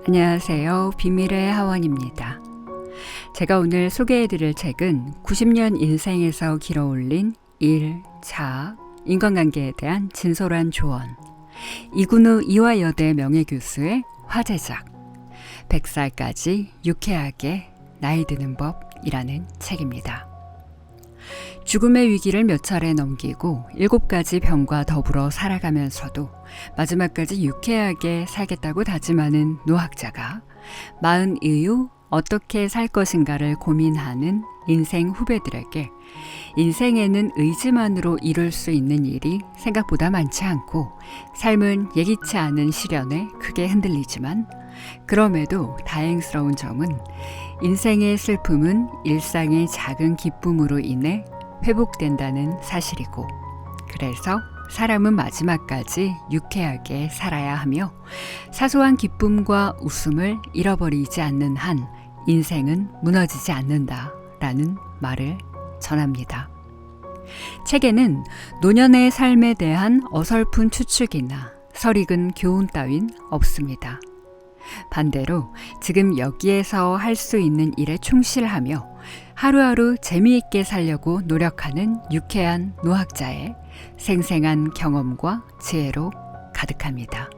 안녕하세요. 비밀의 하원입니다. 제가 오늘 소개해드릴 책은 90년 인생에서 길어올린 일, 자, 인간관계에 대한 진솔한 조언, 이군우 이화여대 명예교수의 화제작 100살까지 유쾌하게 나이 드는 법이라는 책입니다. 죽음의 위기를 몇 차례 넘기고 7가지 병과 더불어 살아가면서도 마지막까지 유쾌하게 살겠다고 다짐하는 노학자가 40 이후 어떻게 살 것인가를 고민하는 인생 후배들에게 인생에는 의지만으로 이룰 수 있는 일이 생각보다 많지 않고 삶은 예기치 않은 시련에 크게 흔들리지만 그럼에도 다행스러운 점은 인생의 슬픔은 일상의 작은 기쁨으로 인해 회복된다는 사실이고, 그래서 사람은 마지막까지 유쾌하게 살아야 하며 사소한 기쁨과 웃음을 잃어버리지 않는 한 인생은 무너지지 않는다라는 말을 전합니다. 책에는 노년의 삶에 대한 어설픈 추측이나 설익은 교훈 따윈 없습니다. 반대로 지금 여기에서 할 수 있는 일에 충실하며 하루하루 재미있게 살려고 노력하는 유쾌한 노학자의 생생한 경험과 지혜로 가득합니다.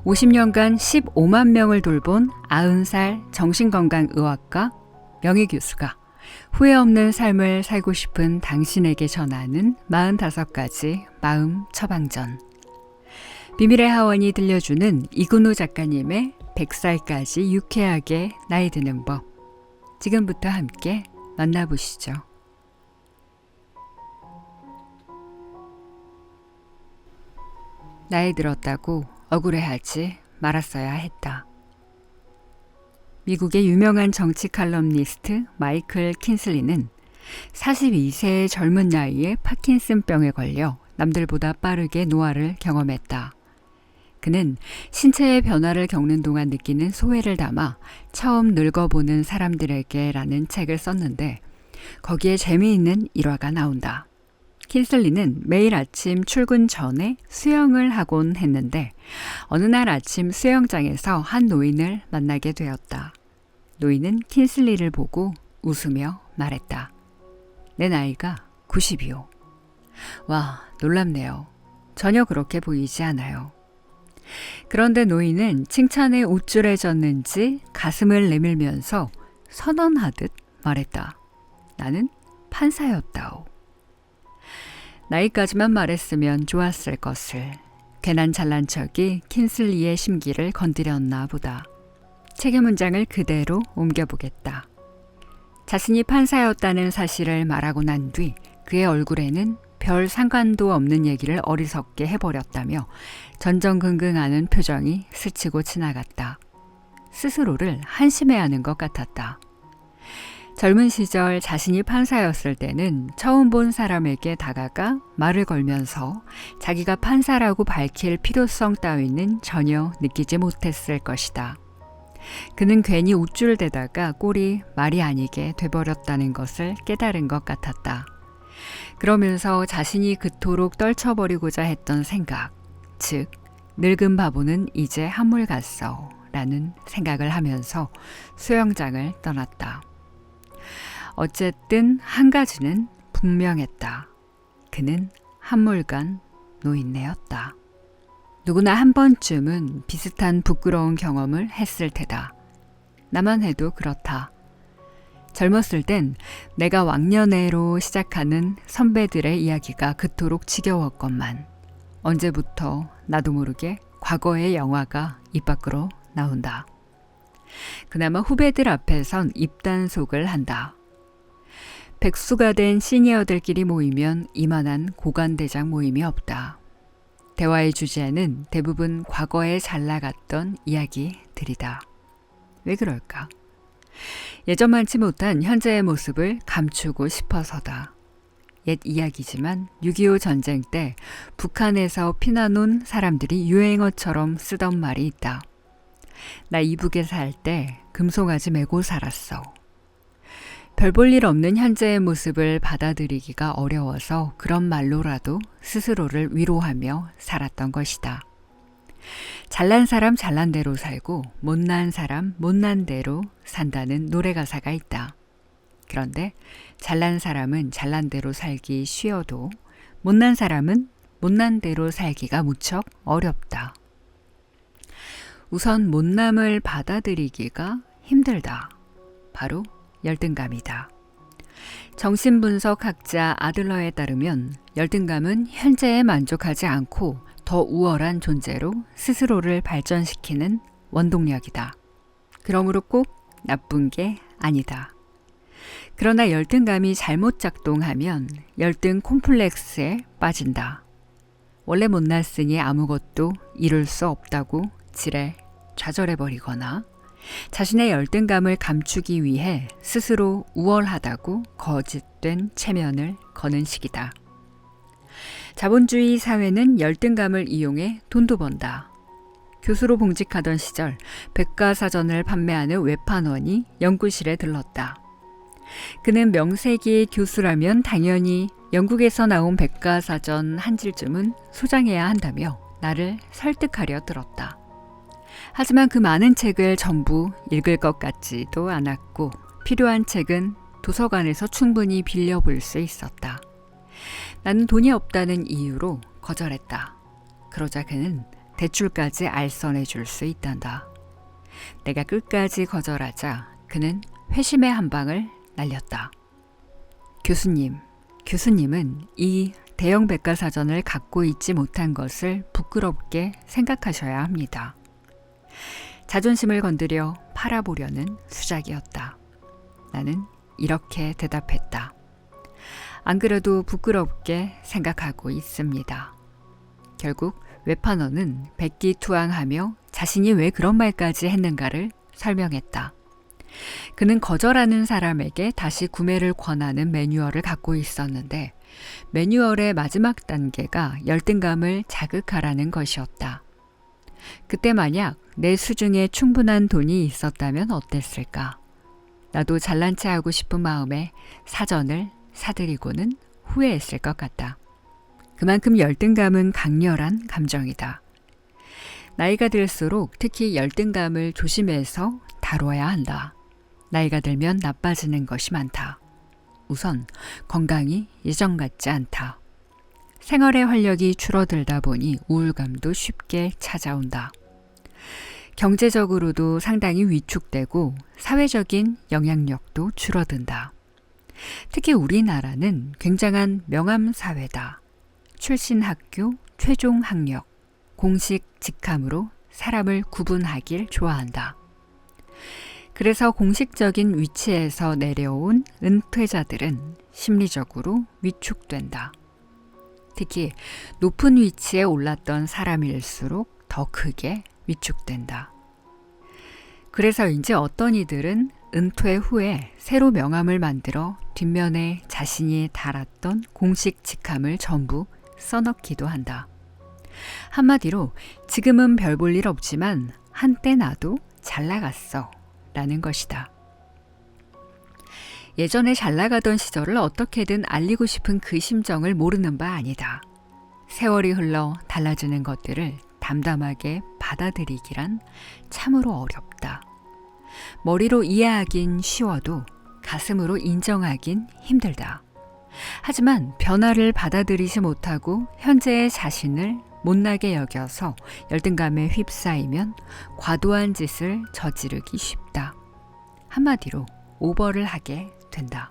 50년간 15만 명을 돌본 90살 정신건강의학과 명예교수가 후회 없는 삶을 살고 싶은 당신에게 전하는 45가지 마음 처방전. 비밀의 하원이 들려주는 이군우 작가님의 100살까지 유쾌하게 나이 드는 법. 지금부터 함께 만나보시죠. 나이 들었다고 억울해하지 말았어야 했다. 미국의 유명한 정치 칼럼니스트 마이클 킨슬리는 42세의 젊은 나이에 파킨슨병에 걸려 남들보다 빠르게 노화를 경험했다. 그는 신체의 변화를 겪는 동안 느끼는 소외를 담아 처음 늙어보는 사람들에게 라는 책을 썼는데 거기에 재미있는 일화가 나온다. 킨슬리는 매일 아침 출근 전에 수영을 하곤 했는데 어느 날 아침 수영장에서 한 노인을 만나게 되었다. 노인은 킨슬리를 보고 웃으며 말했다. 내 나이가 90이요. 와, 놀랍네요. 전혀 그렇게 보이지 않아요. 그런데 노인은 칭찬에 우쭐해졌는지 가슴을 내밀면서 선언하듯 말했다. 나는 판사였다오. 나이까지만 말했으면 좋았을 것을. 괜한 잘난 척이 킨슬리의 심기를 건드렸나 보다. 책의 문장을 그대로 옮겨보겠다. 자신이 판사였다는 사실을 말하고 난 뒤 그의 얼굴에는 별 상관도 없는 얘기를 어리석게 해버렸다며 전전긍긍하는 표정이 스치고 지나갔다. 스스로를 한심해하는 것 같았다. 젊은 시절 자신이 판사였을 때는 처음 본 사람에게 다가가 말을 걸면서 자기가 판사라고 밝힐 필요성 따위는 전혀 느끼지 못했을 것이다. 그는 괜히 우쭐대다가 꼴이 말이 아니게 돼버렸다는 것을 깨달은 것 같았다. 그러면서 자신이 그토록 떨쳐버리고자 했던 생각, 즉 늙은 바보는 이제 한물 갔어 라는 생각을 하면서 수영장을 떠났다. 어쨌든 한 가지는 분명했다. 그는 한물간 노인네였다. 누구나 한 번쯤은 비슷한 부끄러운 경험을 했을 테다. 나만 해도 그렇다. 젊었을 땐 내가 왕년애로 시작하는 선배들의 이야기가 그토록 지겨웠건만 언제부터 나도 모르게 과거의 영화가 입 밖으로 나온다. 그나마 후배들 앞에선 입단속을 한다. 백수가 된 시니어들끼리 모이면 이만한 고관대장 모임이 없다. 대화의 주제는 대부분 과거에 잘 나갔던 이야기들이다. 왜 그럴까? 예전만치 못한 현재의 모습을 감추고 싶어서다. 옛 이야기지만 6.25 전쟁 때 북한에서 피난 온 사람들이 유행어처럼 쓰던 말이 있다. 나 이북에 살 때 금송아지 메고 살았어. 별 볼 일 없는 현재의 모습을 받아들이기가 어려워서 그런 말로라도 스스로를 위로하며 살았던 것이다. 잘난 사람 잘난 대로 살고 못난 사람 못난 대로 산다는 노래 가사가 있다. 그런데 잘난 사람은 잘난 대로 살기 쉬워도 못난 사람은 못난 대로 살기가 무척 어렵다. 우선 못남을 받아들이기가 힘들다. 바로 열등감이다. 정신분석학자 아들러에 따르면 열등감은 현재에 만족하지 않고 더 우월한 존재로 스스로를 발전시키는 원동력이다. 그러므로 꼭 나쁜 게 아니다. 그러나 열등감이 잘못 작동하면 열등 콤플렉스에 빠진다. 원래 못났으니 아무것도 이룰 수 없다고 지레 좌절해버리거나 자신의 열등감을 감추기 위해 스스로 우월하다고 거짓된 체면을 거는 식이다. 자본주의 사회는 열등감을 이용해 돈도 번다. 교수로 봉직하던 시절 백과사전을 판매하는 외판원이 연구실에 들렀다. 그는 명색이 교수라면 당연히 영국에서 나온 백과사전 한 질쯤은 소장해야 한다며 나를 설득하려 들었다. 하지만 그 많은 책을 전부 읽을 것 같지도 않았고 필요한 책은 도서관에서 충분히 빌려볼 수 있었다. 나는 돈이 없다는 이유로 거절했다. 그러자 그는 대출까지 알선해 줄 수 있단다. 내가 끝까지 거절하자 그는 회심의 한 방을 날렸다. 교수님은 이 대형 백과사전을 갖고 있지 못한 것을 부끄럽게 생각하셔야 합니다. 자존심을 건드려 팔아보려는 수작이었다. 나는 이렇게 대답했다. 안 그래도 부끄럽게 생각하고 있습니다. 결국 외판원은 백기투항하며 자신이 왜 그런 말까지 했는가를 설명했다. 그는 거절하는 사람에게 다시 구매를 권하는 매뉴얼을 갖고 있었는데 매뉴얼의 마지막 단계가 열등감을 자극하라는 것이었다. 그때 만약 내 수중에 충분한 돈이 있었다면 어땠을까? 나도 잘난 체 하고 싶은 마음에 사전을 사들이고는 후회했을 것 같다. 그만큼 열등감은 강렬한 감정이다. 나이가 들수록 특히 열등감을 조심해서 다뤄야 한다. 나이가 들면 나빠지는 것이 많다. 우선 건강이 예전 같지 않다. 생활의 활력이 줄어들다 보니 우울감도 쉽게 찾아온다. 경제적으로도 상당히 위축되고 사회적인 영향력도 줄어든다. 특히 우리나라는 굉장한 명함 사회다. 출신 학교, 최종 학력, 공식 직함으로 사람을 구분하길 좋아한다. 그래서 공식적인 위치에서 내려온 은퇴자들은 심리적으로 위축된다. 특히 높은 위치에 올랐던 사람일수록 더 크게 위축된다. 그래서인지 어떤 이들은 은퇴 후에 새로 명함을 만들어 뒷면에 자신이 달았던 공식 직함을 전부 써넣기도 한다. 한마디로 지금은 별 볼 일 없지만 한때 나도 잘 나갔어 라는 것이다. 예전에 잘 나가던 시절을 어떻게든 알리고 싶은 그 심정을 모르는 바 아니다. 세월이 흘러 달라지는 것들을 담담하게 받아들이기란 참으로 어렵다. 머리로 이해하긴 쉬워도 가슴으로 인정하긴 힘들다. 하지만 변화를 받아들이지 못하고 현재의 자신을 못나게 여겨서 열등감에 휩싸이면 과도한 짓을 저지르기 쉽다. 한마디로 오버를 하게 된다.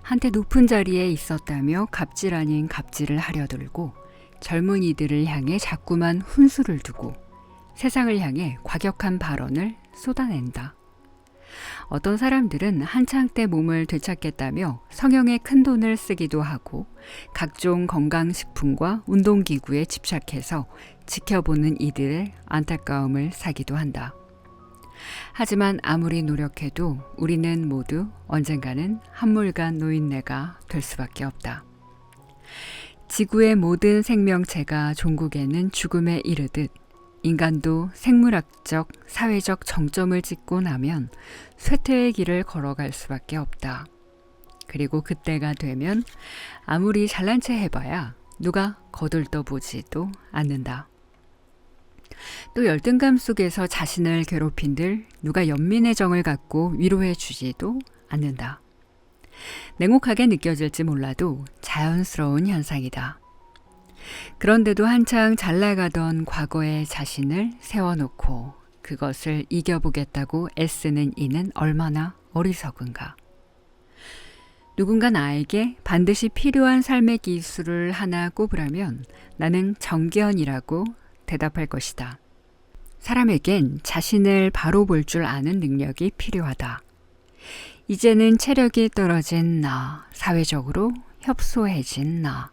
한때 높은 자리에 있었다며 갑질 아닌 갑질을 하려 들고 젊은이들을 향해 자꾸만 훈수를 두고 세상을 향해 과격한 발언을 쏟아낸다. 어떤 사람들은 한창 때 몸을 되찾겠다며 성형에 큰 돈을 쓰기도 하고 각종 건강식품과 운동기구에 집착해서 지켜보는 이들의 안타까움을 사기도 한다. 하지만 아무리 노력해도 우리는 모두 언젠가는 한물간 노인네가 될 수밖에 없다. 지구의 모든 생명체가 종국에는 죽음에 이르듯 인간도 생물학적, 사회적 정점을 찍고 나면 쇠퇴의 길을 걸어갈 수밖에 없다. 그리고 그때가 되면 아무리 잘난 체 해봐야 누가 거들떠보지도 않는다. 또 열등감 속에서 자신을 괴롭힌들 누가 연민의 정을 갖고 위로해 주지도 않는다. 냉혹하게 느껴질지 몰라도 자연스러운 현상이다. 그런데도 한창 잘 나가던 과거의 자신을 세워놓고 그것을 이겨보겠다고 애쓰는 이는 얼마나 어리석은가. 누군가 나에게 반드시 필요한 삶의 기술을 하나 꼽으라면 나는 정견이라고 대답할 것이다. 사람에겐 자신을 바로 볼 줄 아는 능력이 필요하다. 이제는 체력이 떨어진 나, 사회적으로 협소해진 나,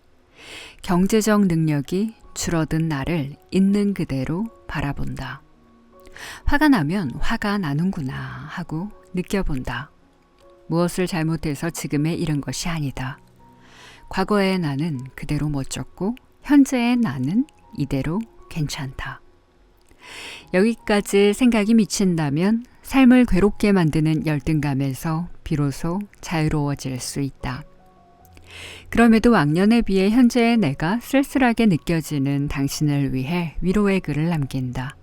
경제적 능력이 줄어든 나를 있는 그대로 바라본다. 화가 나면 화가 나는구나 하고 느껴본다. 무엇을 잘못해서 지금에 이른 것이 아니다. 과거의 나는 그대로 멋졌고 현재의 나는 이대로 괜찮다. 여기까지 생각이 미친다면 삶을 괴롭게 만드는 열등감에서 비로소 자유로워질 수 있다. 그럼에도 왕년에 비해 현재의 내가 쓸쓸하게 느껴지는 당신을 위해 위로의 글을 남긴다.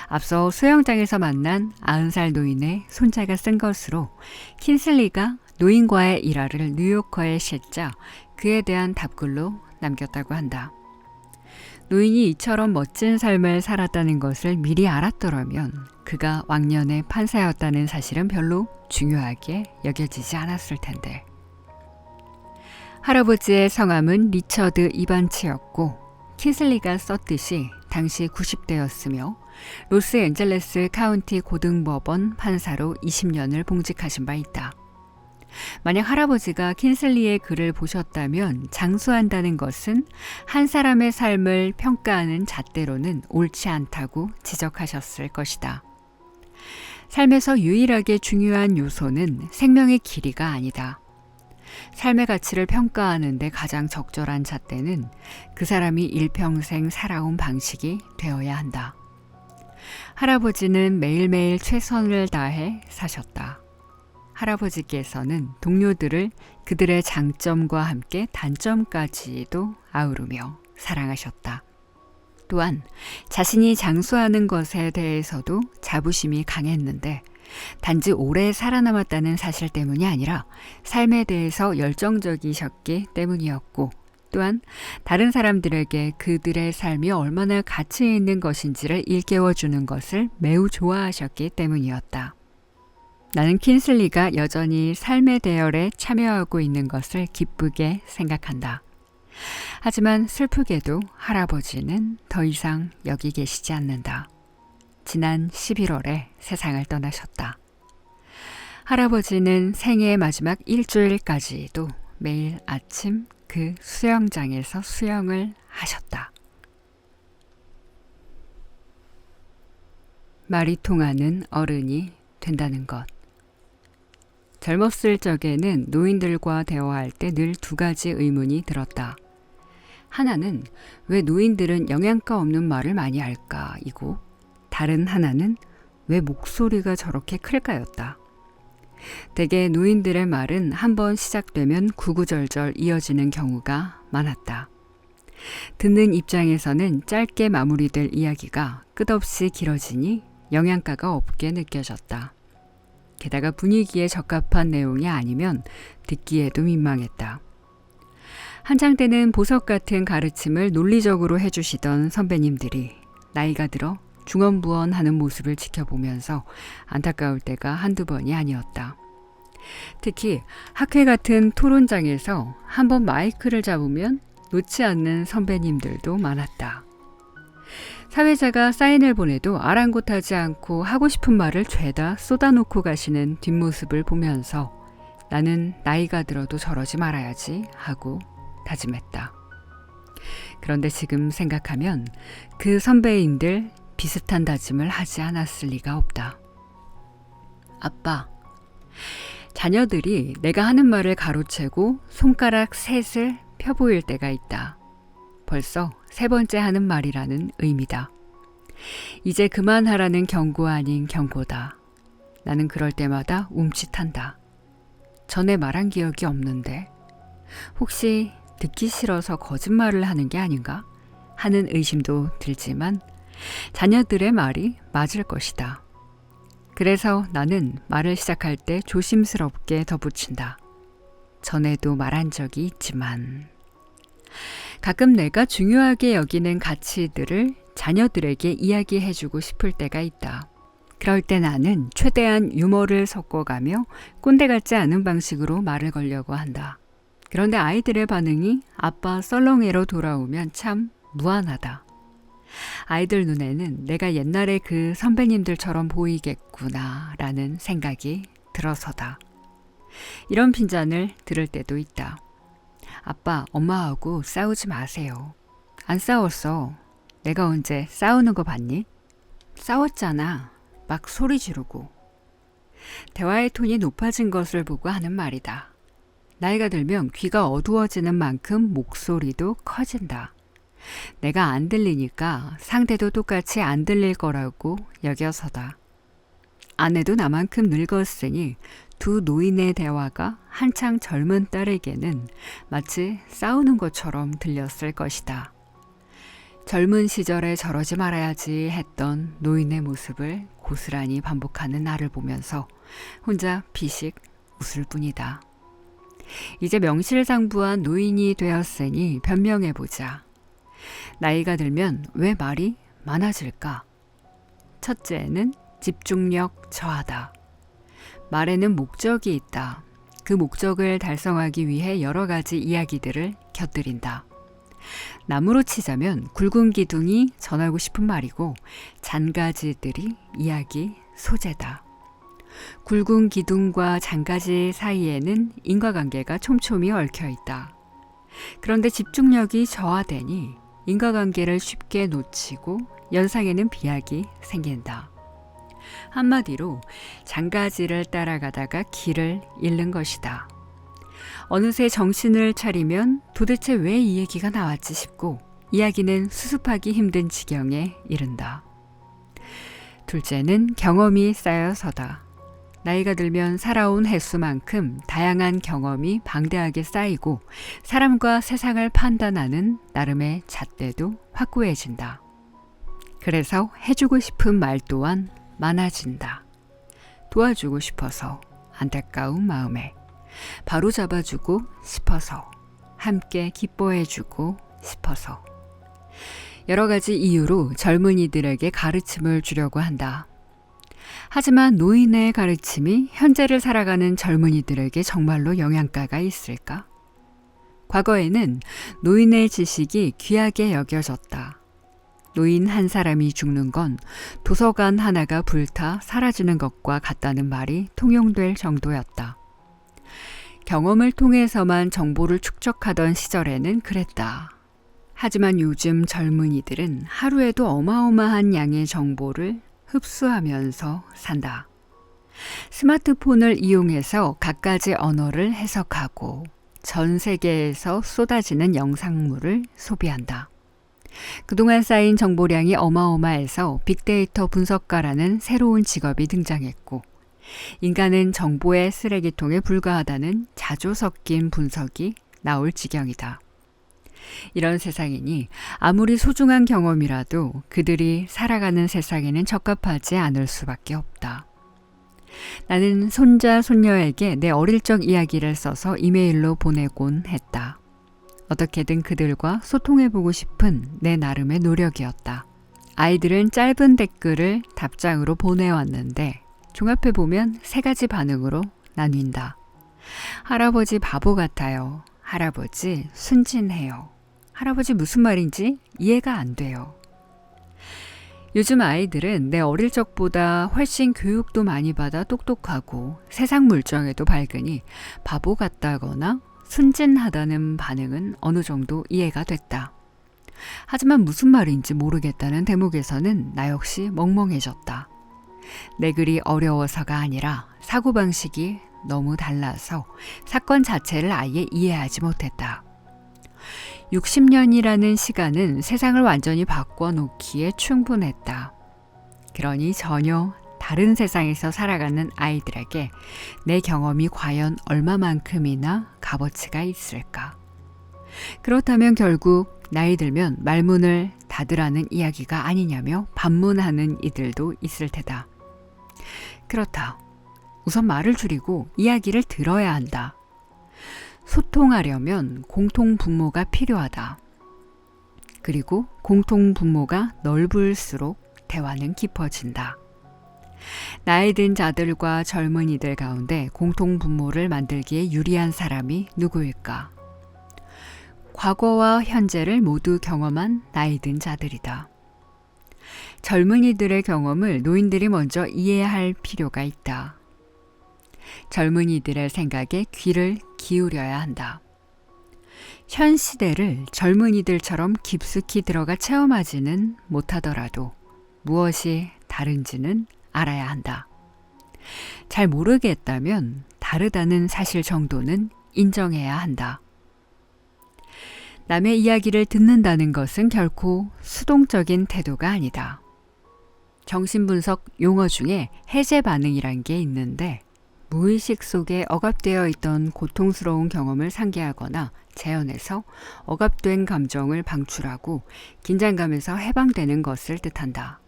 앞서 수영장에서 만난 90살 노인의 손자가 쓴 것으로 킨슬리가 노인과의 일화를 뉴요커에 실자 그에 대한 답글로 남겼다고 한다. 노인이 이처럼 멋진 삶을 살았다는 것을 미리 알았더라면 그가 왕년의 판사였다는 사실은 별로 중요하게 여겨지지 않았을 텐데. 할아버지의 성함은 리처드 이반츠였고 킨슬리가 썼듯이 당시 90대였으며 로스앤젤레스 카운티 고등법원 판사로 20년을 봉직하신 바 있다. 만약 할아버지가 킨슬리의 글을 보셨다면 장수한다는 것은 한 사람의 삶을 평가하는 잣대로는 옳지 않다고 지적하셨을 것이다. 삶에서 유일하게 중요한 요소는 생명의 길이가 아니다. 삶의 가치를 평가하는 데 가장 적절한 잣대는 그 사람이 일평생 살아온 방식이 되어야 한다. 할아버지는 매일매일 최선을 다해 사셨다. 할아버지께서는 동료들을 그들의 장점과 함께 단점까지도 아우르며 사랑하셨다. 또한 자신이 장수하는 것에 대해서도 자부심이 강했는데 단지 오래 살아남았다는 사실 때문이 아니라 삶에 대해서 열정적이셨기 때문이었고 또한 다른 사람들에게 그들의 삶이 얼마나 가치 있는 것인지를 일깨워주는 것을 매우 좋아하셨기 때문이었다. 나는 킨슬리가 여전히 삶의 대열에 참여하고 있는 것을 기쁘게 생각한다. 하지만 슬프게도 할아버지는 더 이상 여기 계시지 않는다. 지난 11월에 세상을 떠나셨다. 할아버지는 생애의 마지막 일주일까지도 매일 아침 그 수영장에서 수영을 하셨다. 말이 통하는 어른이 된다는 것. 젊었을 적에는 노인들과 대화할 때 늘 두 가지 의문이 들었다. 하나는 왜 노인들은 영양가 없는 말을 많이 할까 이고 다른 하나는 왜 목소리가 저렇게 클까였다. 대개 노인들의 말은 한번 시작되면 구구절절 이어지는 경우가 많았다. 듣는 입장에서는 짧게 마무리될 이야기가 끝없이 길어지니 영양가가 없게 느껴졌다. 게다가 분위기에 적합한 내용이 아니면 듣기에도 민망했다. 한창 때는 보석 같은 가르침을 논리적으로 해주시던 선배님들이 나이가 들어 중언부언하는 모습을 지켜보면서 안타까울 때가 한두 번이 아니었다. 특히 학회 같은 토론장에서 한번 마이크를 잡으면 놓지 않는 선배님들도 많았다. 사회자가 사인을 보내도 아랑곳하지 않고 하고 싶은 말을 죄다 쏟아놓고 가시는 뒷모습을 보면서 나는 나이가 들어도 저러지 말아야지 하고 다짐했다. 그런데 지금 생각하면 그 선배인들 비슷한 다짐을 하지 않았을 리가 없다. 아빠, 자녀들이 내가 하는 말을 가로채고 손가락 셋을 펴보일 때가 있다. 벌써 세 번째 하는 말이라는 의미다. 이제 그만하라는 경고 아닌 경고다. 나는 그럴 때마다 움찔한다. 전에 말한 기억이 없는데 혹시 듣기 싫어서 거짓말을 하는 게 아닌가 하는 의심도 들지만 자녀들의 말이 맞을 것이다. 그래서 나는 말을 시작할 때 조심스럽게 덧붙인다. 전에도 말한 적이 있지만. 가끔 내가 중요하게 여기는 가치들을 자녀들에게 이야기해주고 싶을 때가 있다. 그럴 때 나는 최대한 유머를 섞어가며 꼰대 같지 않은 방식으로 말을 걸려고 한다. 그런데 아이들의 반응이 아빠 썰렁해로 돌아오면 참 무안하다. 아이들 눈에는 내가 옛날에 그 선배님들처럼 보이겠구나 라는 생각이 들어서다. 이런 핀잔을 들을 때도 있다. 아빠, 엄마하고 싸우지 마세요. 안 싸웠어. 내가 언제 싸우는 거 봤니? 싸웠잖아. 막 소리 지르고. 대화의 톤이 높아진 것을 보고 하는 말이다. 나이가 들면 귀가 어두워지는 만큼 목소리도 커진다. 내가 안 들리니까 상대도 똑같이 안 들릴 거라고 여겨서다. 아내도 나만큼 늙었으니 두 노인의 대화가 한창 젊은 딸에게는 마치 싸우는 것처럼 들렸을 것이다. 젊은 시절에 저러지 말아야지 했던 노인의 모습을 고스란히 반복하는 나를 보면서 혼자 비식 웃을 뿐이다. 이제 명실상부한 노인이 되었으니 변명해보자. 나이가 들면 왜 말이 많아질까? 첫째는 집중력 저하다. 말에는 목적이 있다. 그 목적을 달성하기 위해 여러 가지 이야기들을 곁들인다. 나무로 치자면 굵은 기둥이 전하고 싶은 말이고 잔가지들이 이야기 소재다. 굵은 기둥과 잔가지 사이에는 인과관계가 촘촘히 얽혀 있다. 그런데 집중력이 저하되니 인과관계를 쉽게 놓치고 연상에는 비약이 생긴다. 한마디로 잔가지를 따라가다가 길을 잃는 것이다. 어느새 정신을 차리면 도대체 왜 이 얘기가 나왔지 싶고 이야기는 수습하기 힘든 지경에 이른다. 둘째는 경험이 쌓여서다. 나이가 들면 살아온 횟수만큼 다양한 경험이 방대하게 쌓이고 사람과 세상을 판단하는 나름의 잣대도 확고해진다. 그래서 해주고 싶은 말 또한 많아진다. 도와주고 싶어서, 안타까운 마음에, 바로 잡아주고 싶어서, 함께 기뻐해주고 싶어서. 여러 가지 이유로 젊은이들에게 가르침을 주려고 한다. 하지만 노인의 가르침이 현재를 살아가는 젊은이들에게 정말로 영향가가 있을까? 과거에는 노인의 지식이 귀하게 여겨졌다. 노인 한 사람이 죽는 건 도서관 하나가 불타 사라지는 것과 같다는 말이 통용될 정도였다. 경험을 통해서만 정보를 축적하던 시절에는 그랬다. 하지만 요즘 젊은이들은 하루에도 어마어마한 양의 정보를 흡수하면서 산다. 스마트폰을 이용해서 갖가지 언어를 해석하고 전 세계에서 쏟아지는 영상물을 소비한다. 그동안 쌓인 정보량이 어마어마해서 빅데이터 분석가라는 새로운 직업이 등장했고 인간은 정보의 쓰레기통에 불과하다는 자조 섞인 분석이 나올 지경이다. 이런 세상이니 아무리 소중한 경험이라도 그들이 살아가는 세상에는 적합하지 않을 수밖에 없다. 나는 손자, 손녀에게 내 어릴 적 이야기를 써서 이메일로 보내곤 했다. 어떻게든 그들과 소통해보고 싶은 내 나름의 노력이었다. 아이들은 짧은 댓글을 답장으로 보내왔는데 종합해보면 세 가지 반응으로 나뉜다. 할아버지 바보 같아요. 할아버지 순진해요. 할아버지 무슨 말인지 이해가 안 돼요. 요즘 아이들은 내 어릴 적보다 훨씬 교육도 많이 받아 똑똑하고 세상 물정에도 밝으니 바보 같다거나 순진하다는 반응은 어느 정도 이해가 됐다. 하지만 무슨 말인지 모르겠다는 대목에서는 나 역시 멍멍해졌다. 내 글이 어려워서가 아니라 사고방식이 너무 달라서 사건 자체를 아예 이해하지 못했다. 60년이라는 시간은 세상을 완전히 바꿔놓기에 충분했다. 그러니 전혀 다른 세상에서 살아가는 아이들에게 내 경험이 과연 얼마만큼이나 값어치가 있을까? 그렇다면 결국 나이 들면 말문을 다들 아는 이야기가 아니냐며 반문하는 이들도 있을 테다. 그렇다. 우선 말을 줄이고 이야기를 들어야 한다. 소통하려면 공통분모가 필요하다. 그리고 공통분모가 넓을수록 대화는 깊어진다. 나이 든 자들과 젊은이들 가운데 공통분모를 만들기에 유리한 사람이 누구일까? 과거와 현재를 모두 경험한 나이 든 자들이다. 젊은이들의 경험을 노인들이 먼저 이해할 필요가 있다. 젊은이들의 생각에 귀를 기울여야 한다. 현 시대를 젊은이들처럼 깊숙이 들어가 체험하지는 못하더라도 무엇이 다른지는 알아야 한다. 잘 모르겠다면 다르다는 사실 정도는 인정해야 한다. 남의 이야기를 듣는다는 것은 결코 수동적인 태도가 아니다. 정신분석 용어 중에 해제 반응이란 게 있는데 무의식 속에 억압되어 있던 고통스러운 경험을 상기하거나 재현해서 억압된 감정을 방출하고 긴장감에서 해방되는 것을 뜻한다.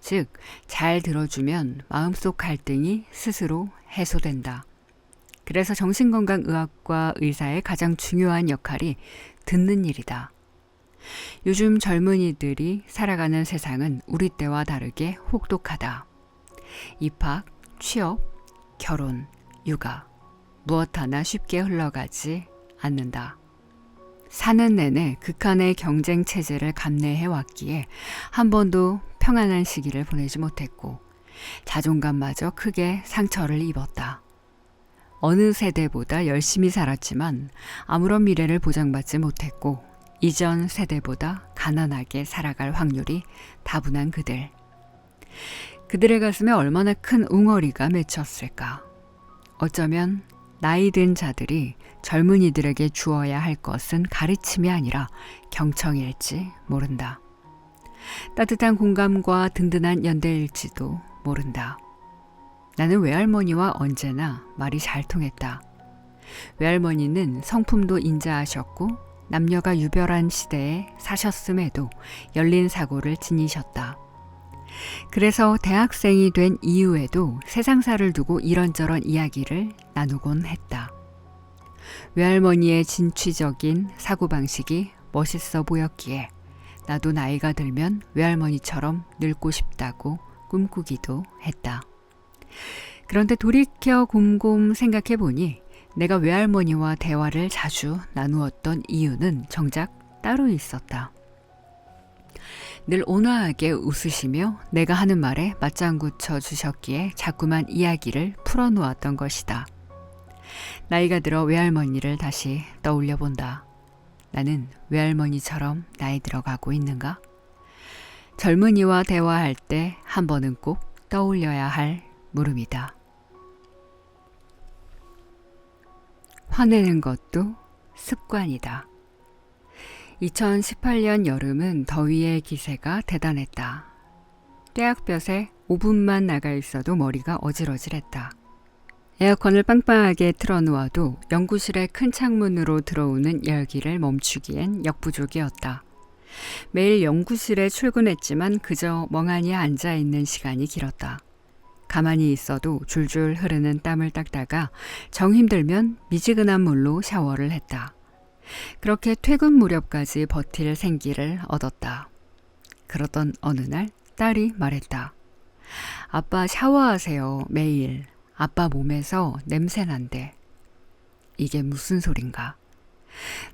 즉, 잘 들어주면 마음속 갈등이 스스로 해소된다. 그래서 정신건강의학과 의사의 가장 중요한 역할이 듣는 일이다. 요즘 젊은이들이 살아가는 세상은 우리 때와 다르게 혹독하다. 입학, 취업, 결혼, 육아, 무엇 하나 쉽게 흘러가지 않는다. 사는 내내 극한의 경쟁 체제를 감내해 왔기에 한 번도 평안한 시기를 보내지 못했고 자존감마저 크게 상처를 입었다. 어느 세대보다 열심히 살았지만 아무런 미래를 보장받지 못했고 이전 세대보다 가난하게 살아갈 확률이 다분한 그들. 그들의 가슴에 얼마나 큰 웅어리가 맺혔을까. 어쩌면 나이 든 자들이 젊은이들에게 주어야 할 것은 가르침이 아니라 경청일지 모른다. 따뜻한 공감과 든든한 연대일지도 모른다. 나는 외할머니와 언제나 말이 잘 통했다. 외할머니는 성품도 인자하셨고 남녀가 유별한 시대에 사셨음에도 열린 사고를 지니셨다. 그래서 대학생이 된 이후에도 세상사를 두고 이런저런 이야기를 나누곤 했다. 외할머니의 진취적인 사고방식이 멋있어 보였기에 나도 나이가 들면 외할머니처럼 늙고 싶다고 꿈꾸기도 했다. 그런데 돌이켜 곰곰 생각해보니 내가 외할머니와 대화를 자주 나누었던 이유는 정작 따로 있었다. 늘 온화하게 웃으시며 내가 하는 말에 맞장구 쳐주셨기에 자꾸만 이야기를 풀어놓았던 것이다. 나이가 들어 외할머니를 다시 떠올려 본다. 나는 외할머니처럼 나이 들어가고 있는가? 젊은이와 대화할 때 한 번은 꼭 떠올려야 할 물음이다. 화내는 것도 습관이다. 2018년 여름은 더위의 기세가 대단했다. 떼약볕에 5분만 나가 있어도 머리가 어질어질했다. 에어컨을 빵빵하게 틀어놓아도 연구실의 큰 창문으로 들어오는 열기를 멈추기엔 역부족이었다. 매일 연구실에 출근했지만 그저 멍하니 앉아있는 시간이 길었다. 가만히 있어도 줄줄 흐르는 땀을 닦다가 정 힘들면 미지근한 물로 샤워를 했다. 그렇게 퇴근 무렵까지 버틸 생기를 얻었다. 그러던 어느 날 딸이 말했다. 아빠 샤워하세요, 매일. 아빠 몸에서 냄새 난대. 이게 무슨 소린가?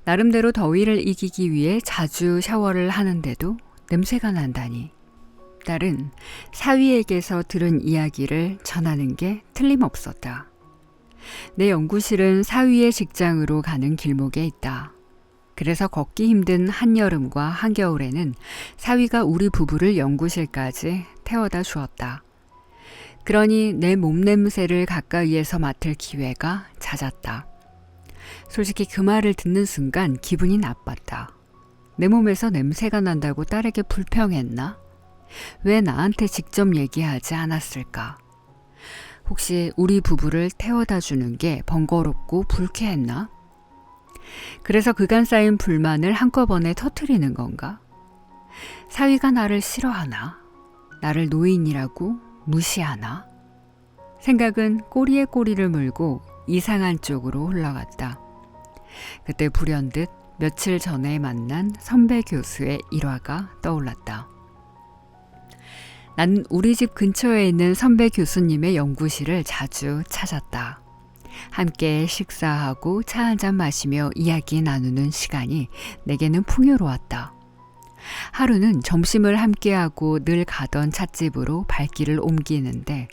나름대로 더위를 이기기 위해 자주 샤워를 하는데도 냄새가 난다니. 딸은 사위에게서 들은 이야기를 전하는 게 틀림없었다. 내 연구실은 사위의 직장으로 가는 길목에 있다. 그래서 걷기 힘든 한여름과 한겨울에는 사위가 우리 부부를 연구실까지 태워다 주었다. 그러니 내 몸냄새를 가까이에서 맡을 기회가 잦았다. 솔직히 그 말을 듣는 순간 기분이 나빴다. 내 몸에서 냄새가 난다고 딸에게 불평했나? 왜 나한테 직접 얘기하지 않았을까? 혹시 우리 부부를 태워다 주는 게 번거롭고 불쾌했나? 그래서 그간 쌓인 불만을 한꺼번에 터뜨리는 건가? 사위가 나를 싫어하나? 나를 노인이라고 무시하나? 생각은 꼬리에 꼬리를 물고 이상한 쪽으로 흘러갔다. 그때 불현듯 며칠 전에 만난 선배 교수의 일화가 떠올랐다. 난 우리 집 근처에 있는 선배 교수님의 연구실을 자주 찾았다. 함께 식사하고 차 한잔 마시며 이야기 나누는 시간이 내게는 풍요로웠다. 하루는 점심을 함께하고 늘 가던 찻집으로 발길을 옮기는데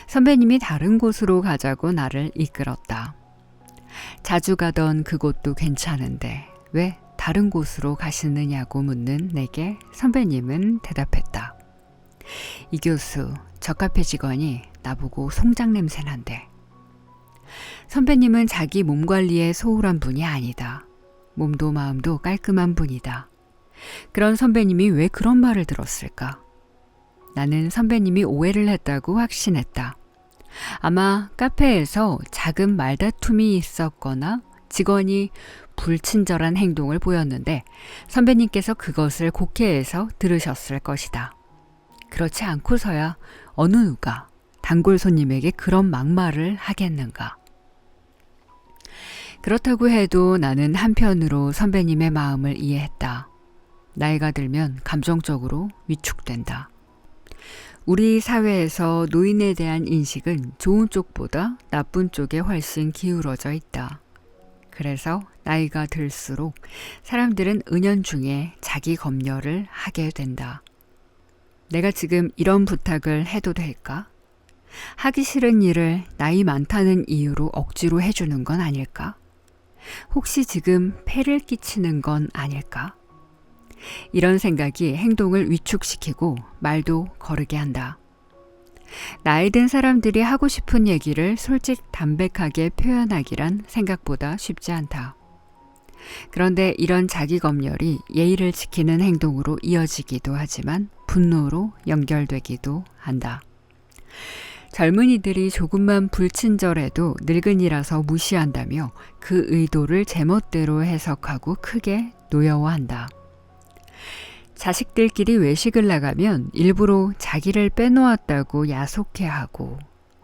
선배님이 다른 곳으로 가자고 나를 이끌었다. 자주 가던 그곳도 괜찮은데 왜 다른 곳으로 가시느냐고 묻는 내게 선배님은 대답했다. 이 교수, 저 카페 직원이 나보고 송장 냄새 난대. 선배님은 자기 몸 관리에 소홀한 분이 아니다. 몸도 마음도 깔끔한 분이다. 그런 선배님이 왜 그런 말을 들었을까? 나는 선배님이 오해를 했다고 확신했다. 아마 카페에서 작은 말다툼이 있었거나 직원이 불친절한 행동을 보였는데 선배님께서 그것을 곡해해서 들으셨을 것이다. 그렇지 않고서야 어느 누가 단골 손님에게 그런 막말을 하겠는가? 그렇다고 해도 나는 한편으로 선배님의 마음을 이해했다. 나이가 들면 감정적으로 위축된다. 우리 사회에서 노인에 대한 인식은 좋은 쪽보다 나쁜 쪽에 훨씬 기울어져 있다. 그래서 나이가 들수록 사람들은 은연중에 자기 검열을 하게 된다. 내가 지금 이런 부탁을 해도 될까? 하기 싫은 일을 나이 많다는 이유로 억지로 해주는 건 아닐까? 혹시 지금 폐를 끼치는 건 아닐까? 이런 생각이 행동을 위축시키고 말도 거르게 한다. 나이 든 사람들이 하고 싶은 얘기를 담백하게 표현하기란 생각보다 쉽지 않다. 그런데 이런 자기 검열이 예의를 지키는 행동으로 이어지기도 하지만 분노로 연결되기도 한다. 젊은이들이 조금만 불친절해도 늙은이라서 무시한다며 그 의도를 제멋대로 해석하고 크게 노여워한다. 자식들끼리 외식을 나가면 일부러 자기를 빼놓았다고 야속해하고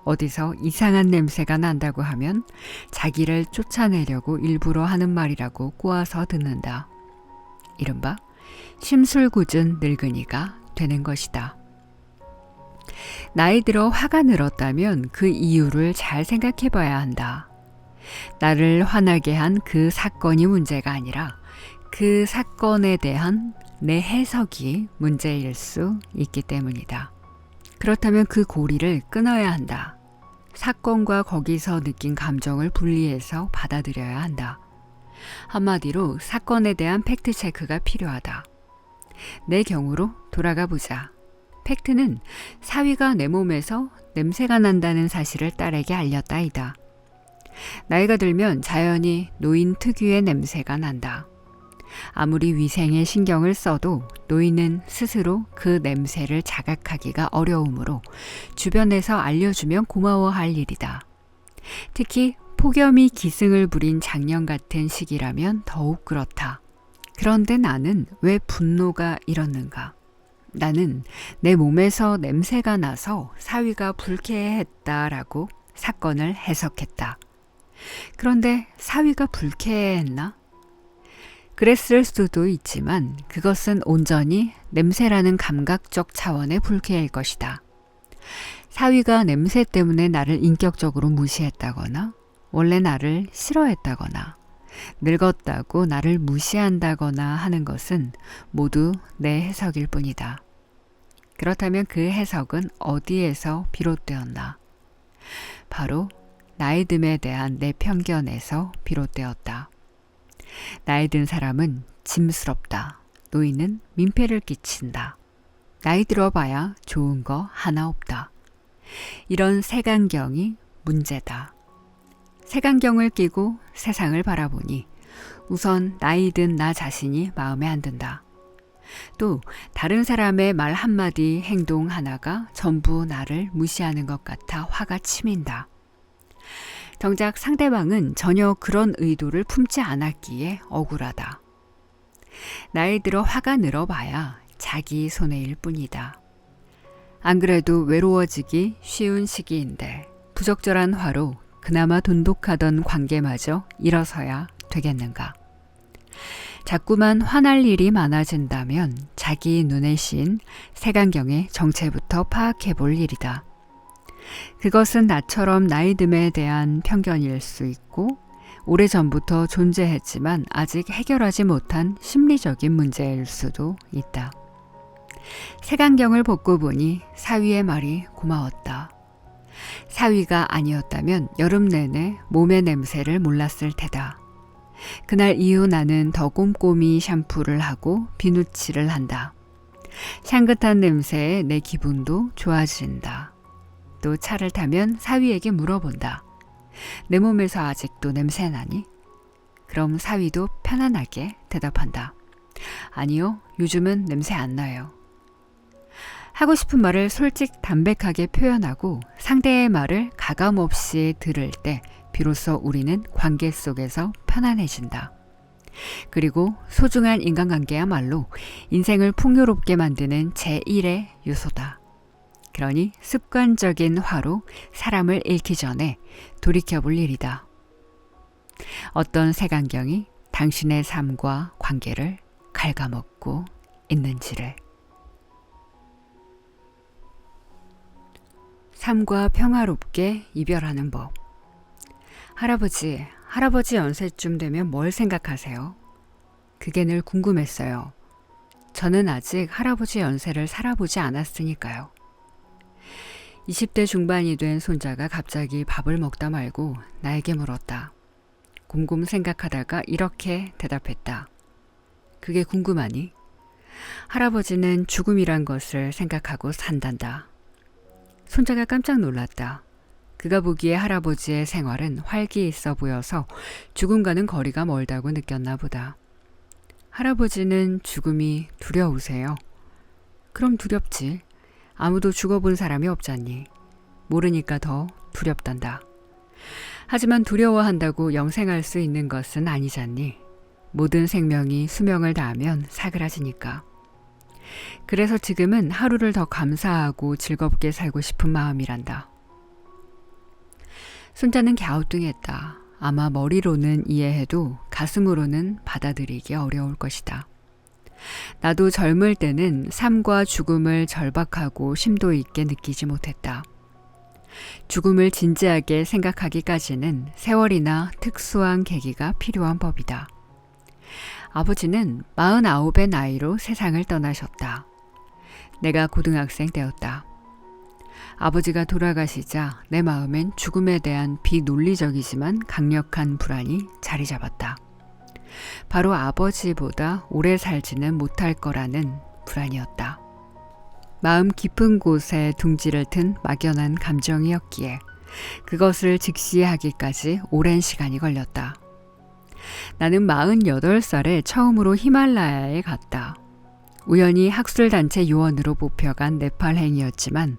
어디서 이상한 냄새가 난다고 하면 자기를 쫓아내려고 일부러 하는 말이라고 꼬아서 듣는다. 이른바 심술궂은 늙은이가 되는 것이다. 나이 들어 화가 늘었다면 그 이유를 잘 생각해 봐야 한다. 나를 화나게 한 그 사건이 문제가 아니라 그 사건에 대한 내 해석이 문제일 수 있기 때문이다. 그렇다면 그 고리를 끊어야 한다. 사건과 거기서 느낀 감정을 분리해서 받아들여야 한다. 한마디로 사건에 대한 팩트체크가 필요하다. 내 경우로 돌아가 보자. 팩트는 사위가 내 몸에서 냄새가 난다는 사실을 딸에게 알렸다이다. 나이가 들면 자연히 노인 특유의 냄새가 난다. 아무리 위생에 신경을 써도 노인은 스스로 그 냄새를 자각하기가 어려우므로 주변에서 알려주면 고마워할 일이다. 특히 폭염이 기승을 부린 작년 같은 시기라면 더욱 그렇다. 그런데 나는 왜 분노가 일었는가? 나는 내 몸에서 냄새가 나서 사위가 불쾌해했다라고 사건을 해석했다. 그런데 사위가 불쾌했나? 그랬을 수도 있지만 그것은 온전히 냄새라는 감각적 차원의 불쾌일 것이다. 사위가 냄새 때문에 나를 인격적으로 무시했다거나 원래 나를 싫어했다거나 늙었다고 나를 무시한다거나 하는 것은 모두 내 해석일 뿐이다. 그렇다면 그 해석은 어디에서 비롯되었나? 바로 나이듦에 대한 내 편견에서 비롯되었다. 나이 든 사람은 짐스럽다. 노인은 민폐를 끼친다. 나이 들어봐야 좋은 거 하나 없다. 이런 색안경이 문제다. 색안경을 끼고 세상을 바라보니 우선 나이 든 나 자신이 마음에 안 든다. 또 다른 사람의 말 한마디 행동 하나가 전부 나를 무시하는 것 같아 화가 치민다. 정작 상대방은 전혀 그런 의도를 품지 않았기에 억울하다. 나이 들어 화가 늘어봐야 자기 손해일 뿐이다. 안 그래도 외로워지기 쉬운 시기인데 부적절한 화로 그나마 돈독하던 관계마저 일어서야 되겠는가. 자꾸만 화날 일이 많아진다면 자기 눈에 씌인 색안경의 정체부터 파악해 볼 일이다. 그것은 나처럼 나이듦에 대한 편견일 수 있고 오래전부터 존재했지만 아직 해결하지 못한 심리적인 문제일 수도 있다. 색안경을 벗고 보니 사위의 말이 고마웠다. 사위가 아니었다면 여름 내내 몸의 냄새를 몰랐을 테다. 그날 이후 나는 더 꼼꼼히 샴푸를 하고 비누칠을 한다. 향긋한 냄새에 내 기분도 좋아진다. 또 차를 타면 사위에게 물어본다. 내 몸에서 아직도 냄새 나니? 그럼 사위도 편안하게 대답한다. 아니요, 요즘은 냄새 안 나요. 하고 싶은 말을 솔직 담백하게 표현하고 상대의 말을 가감없이 들을 때 비로소 우리는 관계 속에서 편안해진다. 그리고 소중한 인간관계야말로 인생을 풍요롭게 만드는 제1의 요소다. 그러니 습관적인 화로 사람을 잃기 전에 돌이켜볼 일이다. 어떤 색안경이 당신의 삶과 관계를 갉아먹고 있는지를. 삶과 평화롭게 이별하는 법. 할아버지 연세쯤 되면 뭘 생각하세요? 그게 늘 궁금했어요. 저는 아직 할아버지 연세를 살아보지 않았으니까요. 20대 중반이 된 손자가 갑자기 밥을 먹다 말고 나에게 물었다. 곰곰 생각하다가 이렇게 대답했다. 그게 궁금하니? 할아버지는 죽음이란 것을 생각하고 산단다. 손자가 깜짝 놀랐다. 그가 보기에 할아버지의 생활은 활기 있어 보여서 죽음과는 거리가 멀다고 느꼈나 보다. 할아버지는 죽음이 두려우세요? 그럼 두렵지. 아무도 죽어본 사람이 없잖니. 모르니까 더 두렵단다. 하지만 두려워한다고 영생할 수 있는 것은 아니잖니. 모든 생명이 수명을 다하면 사그라지니까. 그래서 지금은 하루를 더 감사하고 즐겁게 살고 싶은 마음이란다. 손자는 갸우뚱했다. 아마 머리로는 이해해도 가슴으로는 받아들이기 어려울 것이다. 나도 젊을 때는 삶과 죽음을 절박하고 심도 있게 느끼지 못했다. 죽음을 진지하게 생각하기까지는 세월이나 특수한 계기가 필요한 법이다. 아버지는 49의 나이로 세상을 떠나셨다. 내가 고등학생 때였다. 아버지가 돌아가시자 내 마음엔 죽음에 대한 비논리적이지만 강력한 불안이 자리 잡았다. 바로 아버지보다 오래 살지는 못할 거라는 불안이었다. 마음 깊은 곳에 둥지를 튼 막연한 감정이었기에 그것을 직시하기까지 오랜 시간이 걸렸다. 나는 48살에 처음으로 히말라야에 갔다. 우연히 학술단체 요원으로 뽑혀간 네팔행이었지만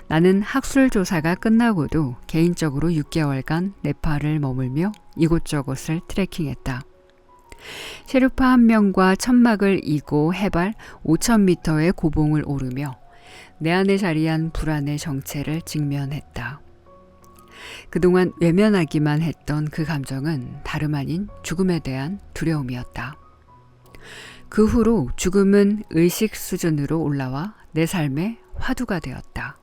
나는 학술 조사가 끝나고도 개인적으로 6개월간 네팔을 머물며 이곳저곳을 트레킹했다. 셰르파 한 명과 천막을 이고 해발 5,000m의 고봉을 오르며 내 안에 자리한 불안의 정체를 직면했다. 그동안 외면하기만 했던 그 감정은 다름 아닌 죽음에 대한 두려움이었다. 그 후로 죽음은 의식 수준으로 올라와 내 삶의 화두가 되었다.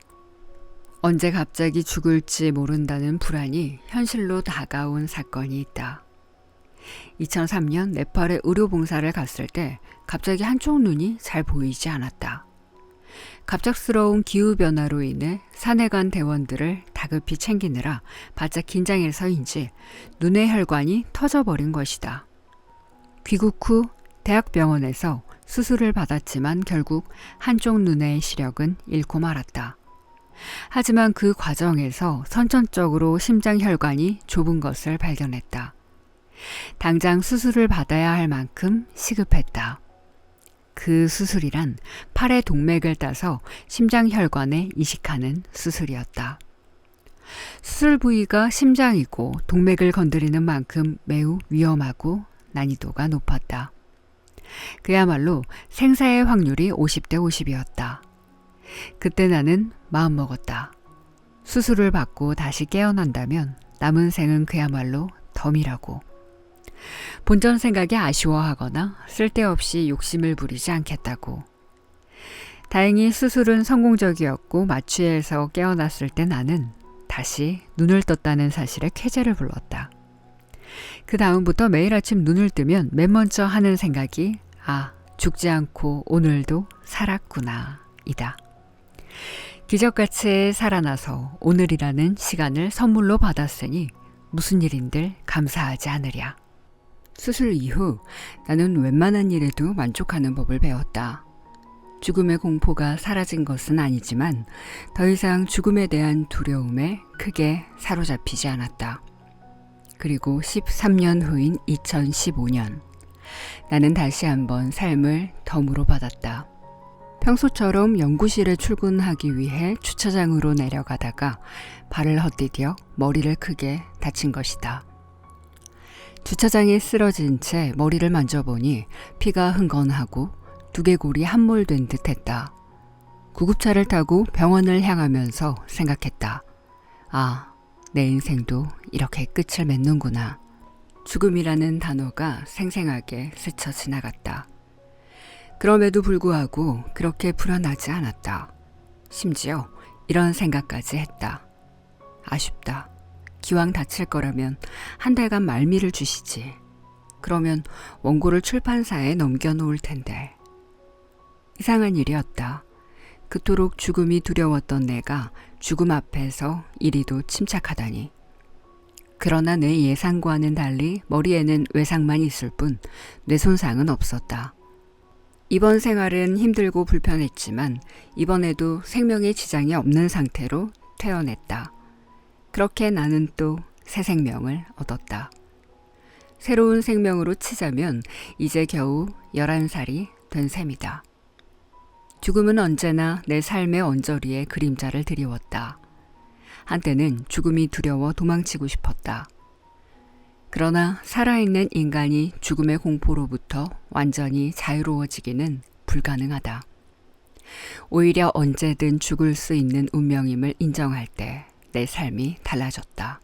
언제 갑자기 죽을지 모른다는 불안이 현실로 다가온 사건이 있다. 2003년 네팔에 의료봉사를 갔을 때 갑자기 한쪽 눈이 잘 보이지 않았다. 갑작스러운 기후변화로 인해 산에 간 대원들을 다급히 챙기느라 바짝 긴장해서인지 눈의 혈관이 터져버린 것이다. 귀국 후 대학병원에서 수술을 받았지만 결국 한쪽 눈의 시력은 잃고 말았다. 하지만 그 과정에서 선천적으로 심장혈관이 좁은 것을 발견했다. 당장 수술을 받아야 할 만큼 시급했다. 그 수술이란 팔의 동맥을 따서 심장혈관에 이식하는 수술이었다. 수술 부위가 심장이고 동맥을 건드리는 만큼 매우 위험하고 난이도가 높았다. 그야말로 생사의 확률이 50대 50이었다. 그때 나는 마음먹었다. 수술을 받고 다시 깨어난다면 남은 생은 그야말로 덤이라고. 본전 생각에 아쉬워하거나 쓸데없이 욕심을 부리지 않겠다고. 다행히 수술은 성공적이었고 마취해서 깨어났을 때 나는 다시 눈을 떴다는 사실에 쾌재를 불렀다. 그 다음부터 매일 아침 눈을 뜨면 맨 먼저 하는 생각이 죽지 않고 오늘도 살았구나 이다. 기적같이 살아나서 오늘이라는 시간을 선물로 받았으니 무슨 일인들 감사하지 않으랴. 수술 이후 나는 웬만한 일에도 만족하는 법을 배웠다. 죽음의 공포가 사라진 것은 아니지만 더 이상 죽음에 대한 두려움에 크게 사로잡히지 않았다. 그리고 13년 후인 2015년 나는 다시 한번 삶을 덤으로 받았다. 평소처럼 연구실에 출근하기 위해 주차장으로 내려가다가 발을 헛디뎌 머리를 크게 다친 것이다. 주차장에 쓰러진 채 머리를 만져보니 피가 흥건하고 두개골이 함몰된 듯 했다. 구급차를 타고 병원을 향하면서 생각했다. 내 인생도 이렇게 끝을 맺는구나. 죽음이라는 단어가 생생하게 스쳐 지나갔다. 그럼에도 불구하고 그렇게 불안하지 않았다. 심지어 이런 생각까지 했다. 아쉽다. 기왕 다칠 거라면 한 달간 말미를 주시지. 그러면 원고를 출판사에 넘겨놓을 텐데. 이상한 일이었다. 그토록 죽음이 두려웠던 내가 죽음 앞에서 이리도 침착하다니. 그러나 내 예상과는 달리 머리에는 외상만 있을 뿐 뇌손상은 없었다. 이번 생활은 힘들고 불편했지만 이번에도 생명에 지장이 없는 상태로 퇴원했다. 그렇게 나는 또 새 생명을 얻었다. 새로운 생명으로 치자면 이제 겨우 11살이 된 셈이다. 죽음은 언제나 내 삶의 언저리에 그림자를 드리웠다. 한때는 죽음이 두려워 도망치고 싶었다. 그러나 살아있는 인간이 죽음의 공포로부터 완전히 자유로워지기는 불가능하다. 오히려 언제든 죽을 수 있는 운명임을 인정할 때 내 삶이 달라졌다.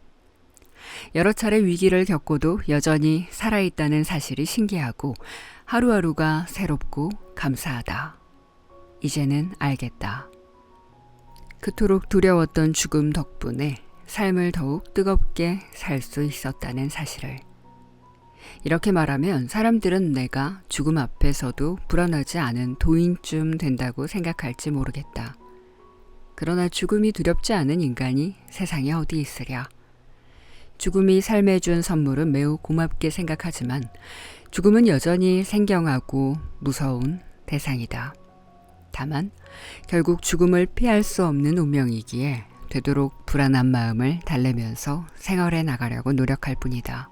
여러 차례 위기를 겪고도 여전히 살아있다는 사실이 신기하고 하루하루가 새롭고 감사하다. 이제는 알겠다. 그토록 두려웠던 죽음 덕분에 삶을 더욱 뜨겁게 살 수 있었다는 사실을. 이렇게 말하면 사람들은 내가 죽음 앞에서도 불안하지 않은 도인쯤 된다고 생각할지 모르겠다. 그러나 죽음이 두렵지 않은 인간이 세상에 어디 있으랴. 죽음이 삶에 준 선물은 매우 고맙게 생각하지만 죽음은 여전히 생경하고 무서운 대상이다. 다만 결국 죽음을 피할 수 없는 운명이기에 되도록 불안한 마음을 달래면서 생활해 나가려고 노력할 뿐이다.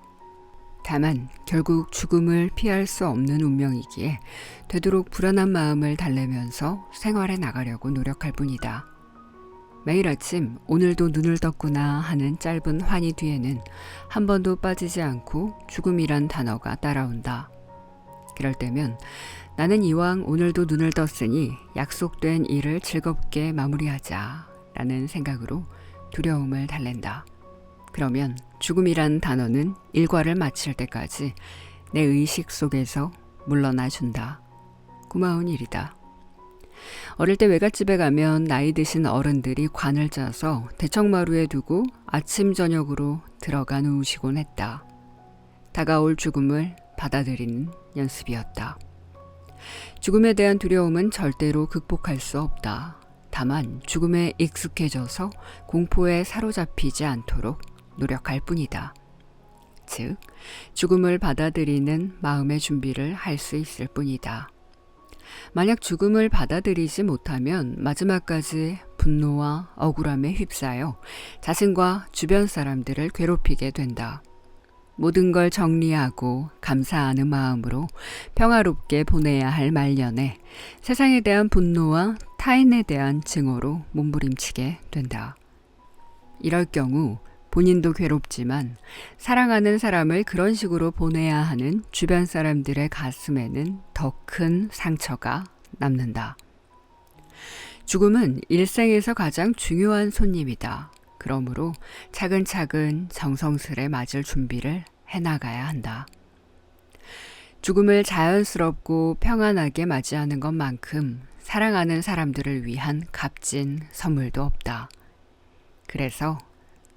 다만 결국 죽음을 피할 수 없는 운명이기에 되도록 불안한 마음을 달래면서 생활해 나가려고 노력할 뿐이다. 매일 아침 오늘도 눈을 떴구나 하는 짧은 환희 뒤에는 한 번도 빠지지 않고 죽음이란 단어가 따라온다. 그럴 때면 나는 이왕 오늘도 눈을 떴으니 약속된 일을 즐겁게 마무리하자 라는 생각으로 두려움을 달랜다. 그러면 죽음이란 단어는 일과를 마칠 때까지 내 의식 속에서 물러나 준다. 고마운 일이다. 어릴 때 외갓집에 가면 나이 드신 어른들이 관을 짜서 대청마루에 두고 아침 저녁으로 들어가 누우시곤 했다. 다가올 죽음을 받아들이는 연습이었다. 죽음에 대한 두려움은 절대로 극복할 수 없다. 다만 죽음에 익숙해져서 공포에 사로잡히지 않도록 노력할 뿐이다. 즉, 죽음을 받아들이는 마음의 준비를 할 수 있을 뿐이다. 만약 죽음을 받아들이지 못하면 마지막까지 분노와 억울함에 휩싸여 자신과 주변 사람들을 괴롭히게 된다. 모든 걸 정리하고 감사하는 마음으로 평화롭게 보내야 할 말년에 세상에 대한 분노와 타인에 대한 증오로 몸부림치게 된다. 이럴 경우 본인도 괴롭지만 사랑하는 사람을 그런 식으로 보내야 하는 주변 사람들의 가슴에는 더 큰 상처가 남는다. 죽음은 일생에서 가장 중요한 손님이다. 그러므로 차근차근 정성스레 맞을 준비를 해나가야 한다. 죽음을 자연스럽고 평안하게 맞이하는 것만큼 사랑하는 사람들을 위한 값진 선물도 없다. 그래서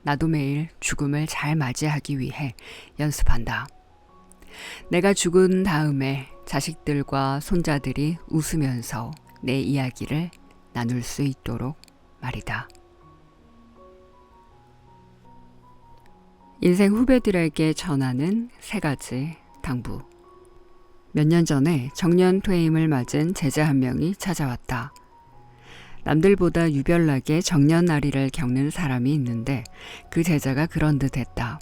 나도 매일 죽음을 잘 맞이하기 위해 연습한다. 내가 죽은 다음에 자식들과 손자들이 웃으면서 내 이야기를 나눌 수 있도록 말이다. 인생 후배들에게 전하는 3가지 당부. 몇 년 전에 정년 퇴임을 맞은 제자 한 명이 찾아왔다. 남들보다 유별나게 정년날이를 겪는 사람이 있는데 그 제자가 그런 듯 했다.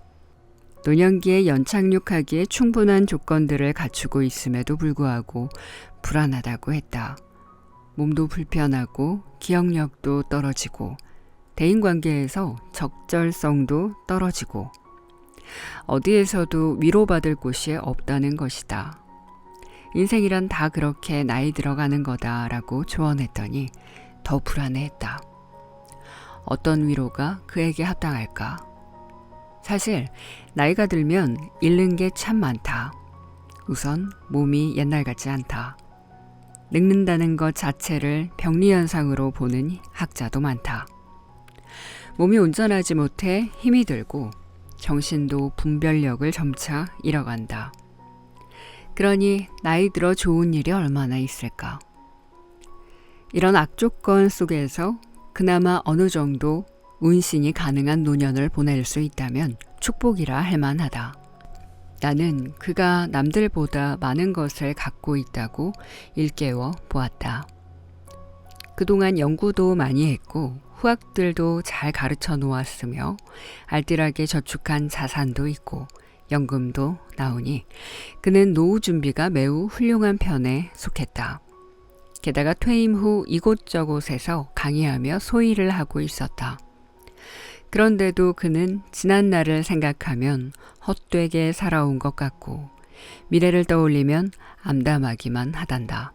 노년기에 연착륙하기에 충분한 조건들을 갖추고 있음에도 불구하고 불안하다고 했다. 몸도 불편하고 기억력도 떨어지고 대인관계에서 적절성도 떨어지고 어디에서도 위로받을 곳이 없다는 것이다. 인생이란 다 그렇게 나이 들어가는 거다라고 조언했더니 더 불안해했다. 어떤 위로가 그에게 합당할까? 사실 나이가 들면 잃는 게 참 많다. 우선 몸이 옛날 같지 않다. 늙는다는 것 자체를 병리현상으로 보는 학자도 많다. 몸이 온전하지 못해 힘이 들고 정신도 분별력을 점차 잃어간다. 그러니 나이 들어 좋은 일이 얼마나 있을까? 이런 악조건 속에서 그나마 어느 정도 운신이 가능한 노년을 보낼 수 있다면 축복이라 할 만하다. 나는 그가 남들보다 많은 것을 갖고 있다고 일깨워 보았다. 그동안 연구도 많이 했고 후학들도 잘 가르쳐 놓았으며 알뜰하게 저축한 자산도 있고 연금도 나오니 그는 노후 준비가 매우 훌륭한 편에 속했다. 게다가 퇴임 후 이곳저곳에서 강의하며 소일을 하고 있었다. 그런데도 그는 지난 날을 생각하면 헛되게 살아온 것 같고 미래를 떠올리면 암담하기만 하단다.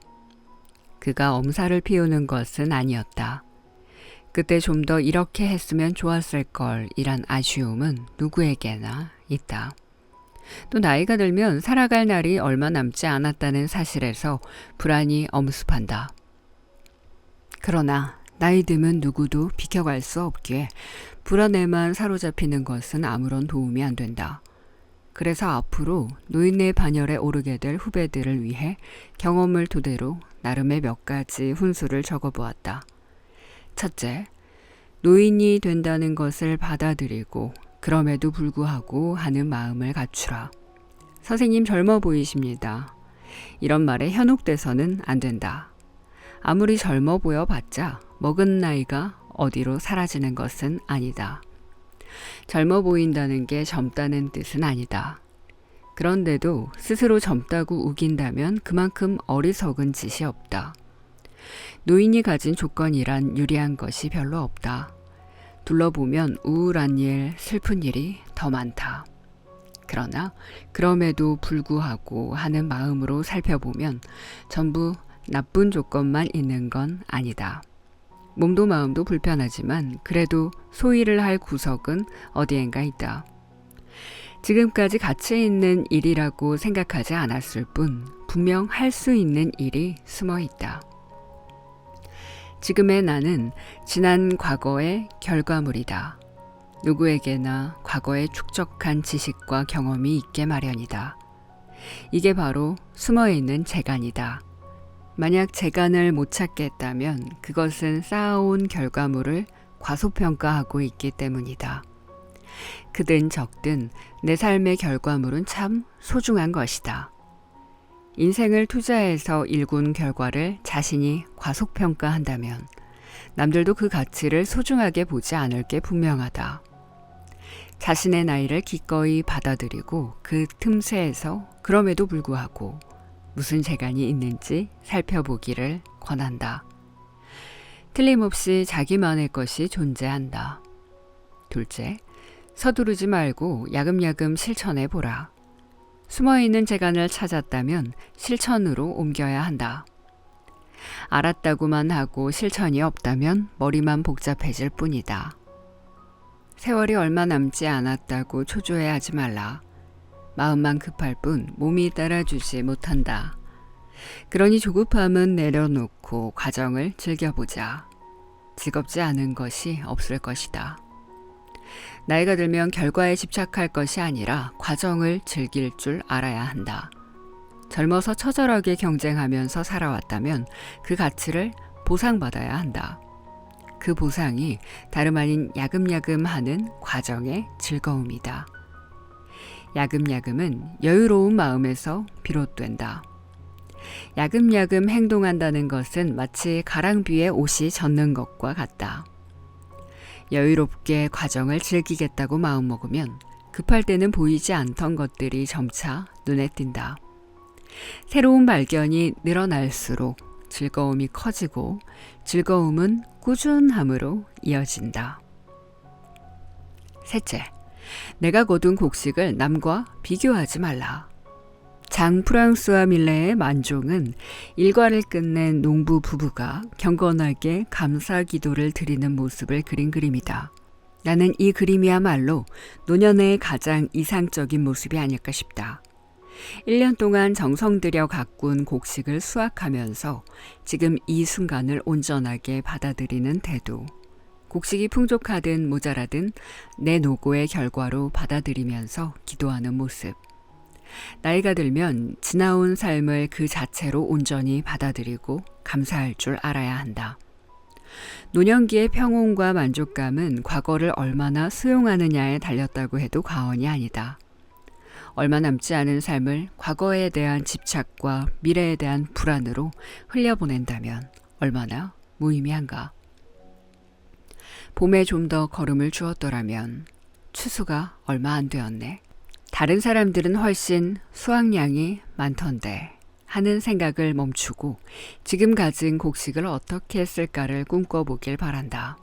그가 엄살을 피우는 것은 아니었다. 그때 좀 더 이렇게 했으면 좋았을 걸 이란 아쉬움은 누구에게나 있다. 또 나이가 들면 살아갈 날이 얼마 남지 않았다는 사실에서 불안이 엄습한다. 그러나 나이 들면 누구도 비켜갈 수 없기에 불안에만 사로잡히는 것은 아무런 도움이 안 된다. 그래서 앞으로 노인네 반열에 오르게 될 후배들을 위해 경험을 토대로 나름의 몇 가지 훈수를 적어보았다. 첫째, 노인이 된다는 것을 받아들이고 그럼에도 불구하고 하는 마음을 갖추라. 선생님 젊어 보이십니다. 이런 말에 현혹돼서는 안 된다. 아무리 젊어 보여봤자 먹은 나이가 어디로 사라지는 것은 아니다. 젊어 보인다는 게 젊다는 뜻은 아니다. 그런데도 스스로 젊다고 우긴다면 그만큼 어리석은 짓이 없다. 노인이 가진 조건이란 유리한 것이 별로 없다. 둘러보면 우울한 일, 슬픈 일이 더 많다. 그러나 그럼에도 불구하고 하는 마음으로 살펴보면 전부 나쁜 조건만 있는 건 아니다. 몸도 마음도 불편하지만 그래도 소일을 할 구석은 어디엔가 있다. 지금까지 가치 있는 일이라고 생각하지 않았을 뿐 분명 할 수 있는 일이 숨어 있다. 지금의 나는 지난 과거의 결과물이다. 누구에게나 과거에 축적한 지식과 경험이 있게 마련이다. 이게 바로 숨어있는 재간이다. 만약 재간을 못 찾겠다면 그것은 쌓아온 결과물을 과소평가하고 있기 때문이다. 크든 적든 내 삶의 결과물은 참 소중한 것이다. 인생을 투자해서 일군 결과를 자신이 과소평가한다면 남들도 그 가치를 소중하게 보지 않을 게 분명하다. 자신의 나이를 기꺼이 받아들이고 그 틈새에서 그럼에도 불구하고 무슨 재간이 있는지 살펴보기를 권한다. 틀림없이 자기만의 것이 존재한다. 둘째, 서두르지 말고 야금야금 실천해 보라. 숨어있는 재간을 찾았다면 실천으로 옮겨야 한다. 알았다고만 하고 실천이 없다면 머리만 복잡해질 뿐이다. 세월이 얼마 남지 않았다고 초조해하지 말라. 마음만 급할 뿐 몸이 따라주지 못한다. 그러니 조급함은 내려놓고 과정을 즐겨보자. 즐겁지 않은 것이 없을 것이다. 나이가 들면 결과에 집착할 것이 아니라 과정을 즐길 줄 알아야 한다. 젊어서 처절하게 경쟁하면서 살아왔다면 그 가치를 보상받아야 한다. 그 보상이 다름 아닌 야금야금 하는 과정의 즐거움이다. 야금야금은 여유로운 마음에서 비롯된다. 야금야금 행동한다는 것은 마치 가랑비에 옷이 젖는 것과 같다. 여유롭게 과정을 즐기겠다고 마음먹으면 급할 때는 보이지 않던 것들이 점차 눈에 띈다. 새로운 발견이 늘어날수록 즐거움이 커지고 즐거움은 꾸준함으로 이어진다. 셋째, 내가 거둔 곡식을 남과 비교하지 말라. 장 프랑스와 밀레의 만종은 일과를 끝낸 농부 부부가 경건하게 감사 기도를 드리는 모습을 그린 그림이다. 나는 이 그림이야말로 노년의 가장 이상적인 모습이 아닐까 싶다. 1년 동안 정성 들여 가꾼 곡식을 수확하면서 지금 이 순간을 온전하게 받아들이는 태도. 곡식이 풍족하든 모자라든 내 노고의 결과로 받아들이면서 기도하는 모습. 나이가 들면 지나온 삶을 그 자체로 온전히 받아들이고 감사할 줄 알아야 한다. 노년기의 평온과 만족감은 과거를 얼마나 수용하느냐에 달렸다고 해도 과언이 아니다. 얼마 남지 않은 삶을 과거에 대한 집착과 미래에 대한 불안으로 흘려보낸다면 얼마나 무의미한가. 봄에 좀 더 걸음을 주었더라면 추수가 얼마 안 되었네. 다른 사람들은 훨씬 수확량이 많던데 하는 생각을 멈추고 지금 가진 곡식을 어떻게 했을까를 꿈꿔보길 바란다.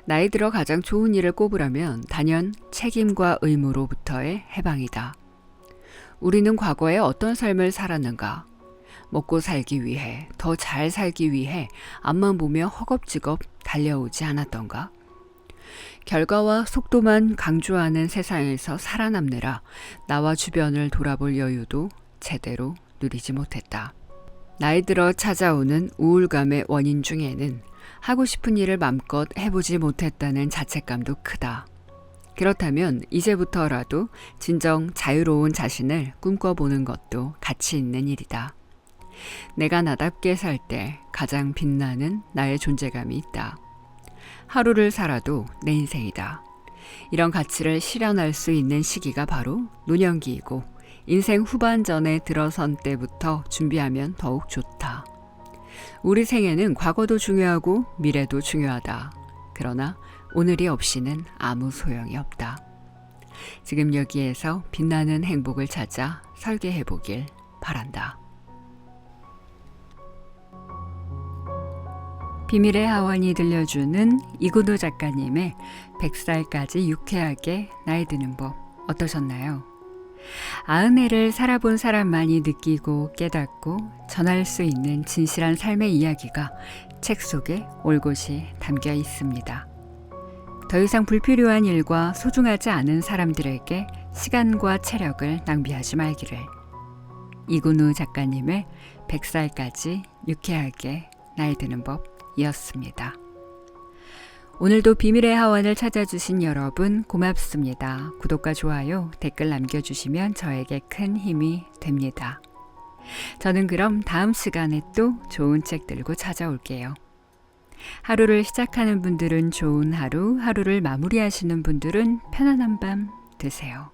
나이 들어 가장 좋은 일을 꼽으라면 단연 책임과 의무로부터의 해방이다. 우리는 과거에 어떤 삶을 살았는가? 먹고 살기 위해, 더 잘 살기 위해 앞만 보며 허겁지겁 달려오지 않았던가? 결과와 속도만 강조하는 세상에서 살아남느라 나와 주변을 돌아볼 여유도 제대로 누리지 못했다. 나이 들어 찾아오는 우울감의 원인 중에는 하고 싶은 일을 맘껏 해보지 못했다는 자책감도 크다. 그렇다면 이제부터라도 진정 자유로운 자신을 꿈꿔보는 것도 가치 있는 일이다. 내가 나답게 살 때 가장 빛나는 나의 존재감이 있다. 하루를 살아도 내 인생이다. 이런 가치를 실현할 수 있는 시기가 바로 노년기이고 인생 후반전에 들어선 때부터 준비하면 더욱 좋다. 우리 생에는 과거도 중요하고 미래도 중요하다. 그러나 오늘이 없이는 아무 소용이 없다. 지금 여기에서 빛나는 행복을 찾아 설계해보길 바란다. 비밀의 하원이 들려주는 이근우 작가님의 100살까지 유쾌하게 나이 드는 법 어떠셨나요? 90해를 살아본 사람만이 느끼고 깨닫고 전할 수 있는 진실한 삶의 이야기가 책 속에 올곧이 담겨 있습니다. 더 이상 불필요한 일과 소중하지 않은 사람들에게 시간과 체력을 낭비하지 말기를. 이근우 작가님의 100살까지 유쾌하게 나이 드는 법 이었습니다. 오늘도 비밀의 하원을 찾아주신 여러분 고맙습니다. 구독과 좋아요, 댓글 남겨주시면 저에게 큰 힘이 됩니다. 저는 그럼 다음 시간에 또 좋은 책 들고 찾아올게요. 하루를 시작하는 분들은 좋은 하루, 하루를 마무리하시는 분들은 편안한 밤 되세요.